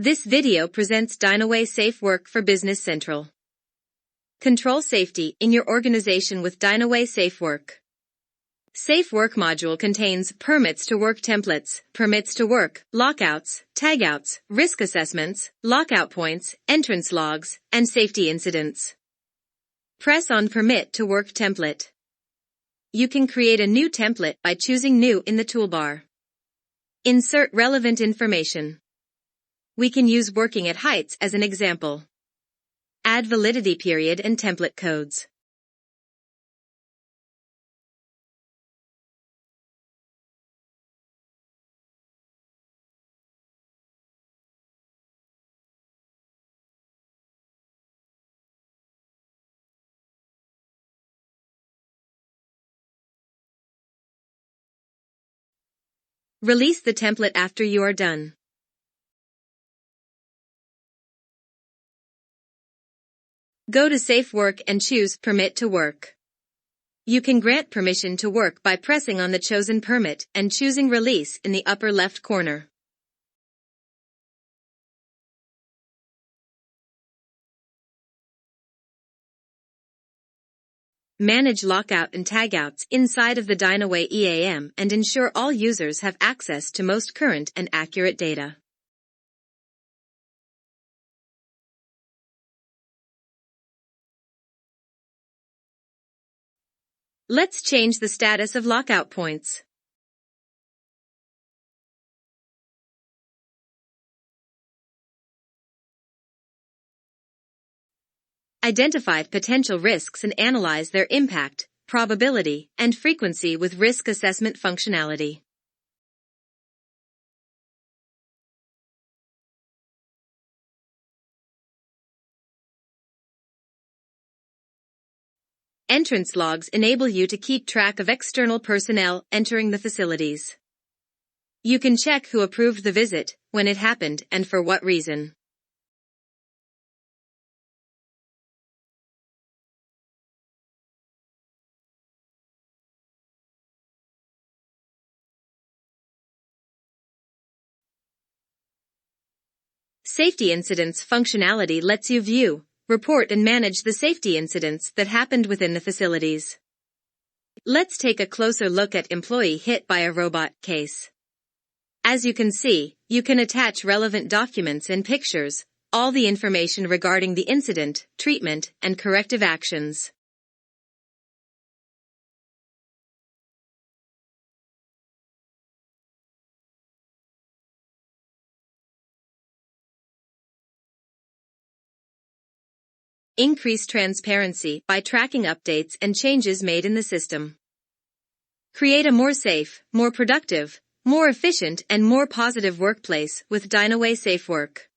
This video presents Dynaway Safe Work for Business Central. Control safety in your organization with Dynaway Safe Work. Safe Work module contains permits to work templates, permits to work, lockouts, tagouts, risk assessments, lockout points, entrance logs, and safety incidents. Press on Permit to Work template. You can create a new template by choosing New in the toolbar. Insert relevant information. We can use working at heights as an example. Add validity period and template codes. Release the template after you are done. Go to Safe Work and choose Permit to Work. You can grant permission to work by pressing on the chosen permit and choosing Release in the upper left corner. Manage lockout and tagouts inside of the Dynaway EAM and ensure all users have access to most current and accurate data. Let's change the status of lockout points. Identify potential risks and analyze their impact, probability, and frequency with risk assessment functionality. Entrance logs enable you to keep track of external personnel entering the facilities. You can check who approved the visit, when it happened, and for what reason. Safety Incidents functionality lets you view, report and manage the safety incidents that happened within the facilities. Let's take a closer look at employee hit by a robot case. As you can see, you can attach relevant documents and pictures, all the information regarding the incident, treatment, and corrective actions. Increase transparency by tracking updates and changes made in the system. Create a more safe, more productive, more efficient and more positive workplace with Dynaway Safe Work.